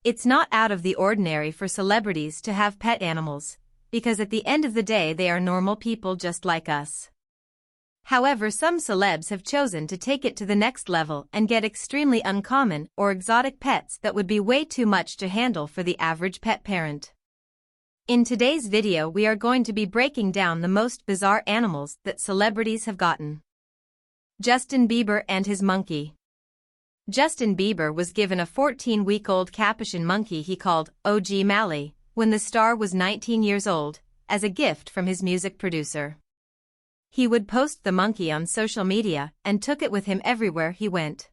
It's not out of the ordinary for celebrities to have pet animals, because at the end of the day they are normal people just like us. However, some celebs have chosen to take it to the next level and get extremely uncommon or exotic pets that would be way too much to handle for the average pet parent. In today's video we are going to be breaking down the most bizarre animals that celebrities have gotten. Justin Bieber and his monkey. Justin Bieber was given a 14-week-old Capuchin monkey he called OG Mally when the star was 19 years old, as a gift from his music producer. He would post the monkey on social media and took it with him everywhere he went.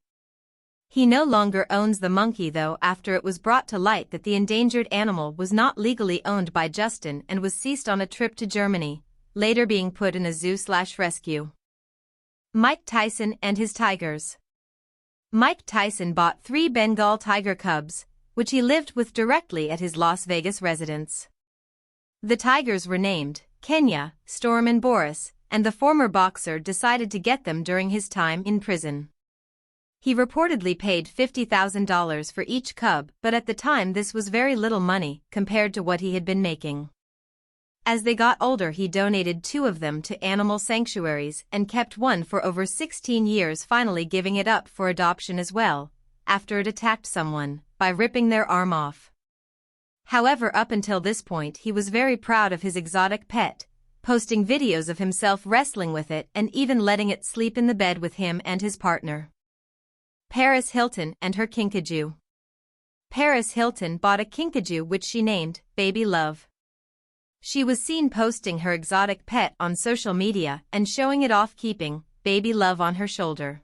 He no longer owns the monkey though, after it was brought to light that the endangered animal was not legally owned by Justin and was seized on a trip to Germany, later being put in a zoo/rescue. Mike Tyson and his tigers. Mike Tyson bought 3 Bengal tiger cubs, which he lived with directly at his Las Vegas residence. The tigers were named Kenya, Storm and Boris, and the former boxer decided to get them during his time in prison. He reportedly paid $50,000 for each cub, but at the time this was very little money compared to what he had been making. As they got older he donated 2 of them to animal sanctuaries and kept one for over 16 years, finally giving it up for adoption as well, after it attacked someone by ripping their arm off. However, up until this point he was very proud of his exotic pet, posting videos of himself wrestling with it and even letting it sleep in the bed with him and his partner. Paris Hilton and her kinkajou. Paris Hilton bought a kinkajou which she named Baby Love. She was seen posting her exotic pet on social media and showing it off, keeping Baby Love on her shoulder.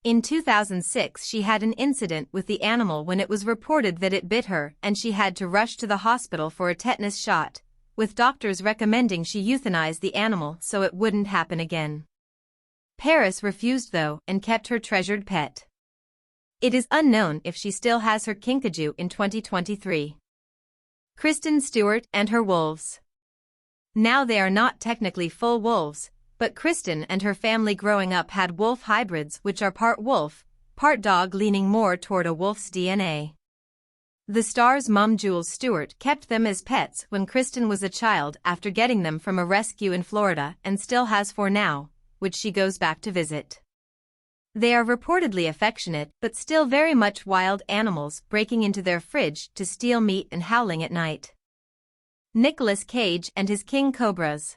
In 2006 she had an incident with the animal when it was reported that it bit her and she had to rush to the hospital for a tetanus shot, with doctors recommending she euthanize the animal so it wouldn't happen again. Paris refused though and kept her treasured pet. It is unknown if she still has her kinkajou in 2023. Kristen Stewart and her wolves. Now they are not technically full wolves, but Kristen and her family growing up had wolf hybrids which are part wolf, part dog, leaning more toward a wolf's DNA. The star's mom Jules Stewart kept them as pets when Kristen was a child after getting them from a rescue in Florida and still has 4 now, which she goes back to visit. They are reportedly affectionate but still very much wild animals, breaking into their fridge to steal meat and howling at night. Nicolas Cage and his king cobras.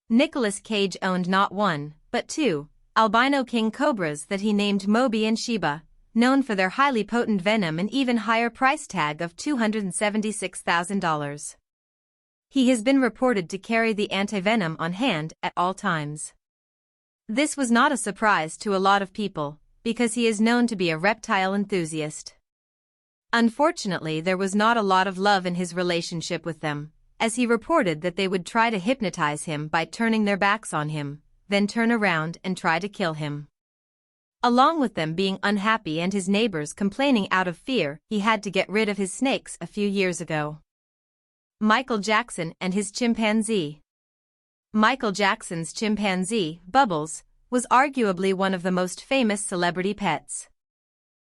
Nicolas Cage owned not 1, but 2, albino king cobras that he named Moby and Sheba, known for their highly potent venom and even higher price tag of $276,000. He has been reported to carry the antivenom on hand at all times. This was not a surprise to a lot of people, because he is known to be a reptile enthusiast. Unfortunately, there was not a lot of love in his relationship with them, as he reported that they would try to hypnotize him by turning their backs on him, then turn around and try to kill him. Along with them being unhappy and his neighbors complaining out of fear, he had to get rid of his snakes a few years ago. Michael Jackson and his chimpanzee. Michael Jackson's chimpanzee, Bubbles, was arguably one of the most famous celebrity pets.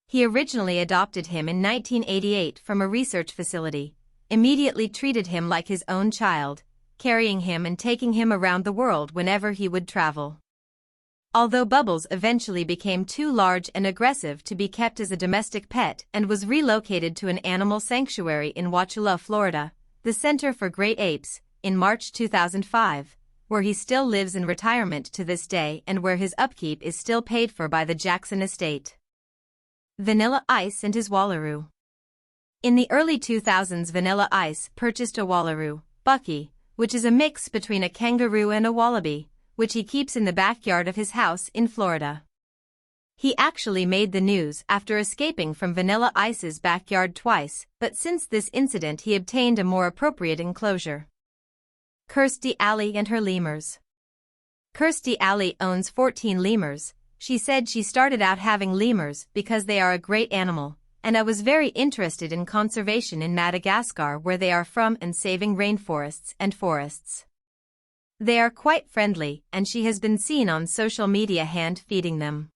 He originally adopted him in 1988 from a research facility, immediately treated him like his own child, carrying him and taking him around the world whenever he would travel. Although Bubbles eventually became too large and aggressive to be kept as a domestic pet and was relocated to an animal sanctuary in Wauchula, Florida, the Center for Great Apes, in March 2005, where he still lives in retirement to this day and where his upkeep is still paid for by the Jackson estate. Vanilla Ice and his Wallaroo. In the early 2000s, Vanilla Ice purchased a Wallaroo, Bucky, which is a mix between a kangaroo and a wallaby, which he keeps in the backyard of his house in Florida. He actually made the news after escaping from Vanilla Ice's backyard twice, but since this incident he obtained a more appropriate enclosure. Kristie and her lemurs. Kristie owns 14 lemurs. She said she started out having lemurs because they are a great animal, and I was very interested in conservation in Madagascar where they are from and saving rainforests and forests. They are quite friendly and she has been seen on social media hand feeding them.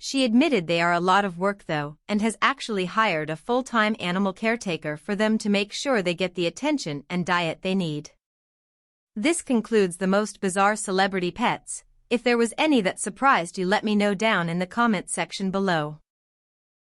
She admitted they are a lot of work though, and has actually hired a full-time animal caretaker for them to make sure they get the attention and diet they need. This concludes the most bizarre celebrity pets. If there was any that surprised you, let me know down in the comments section below.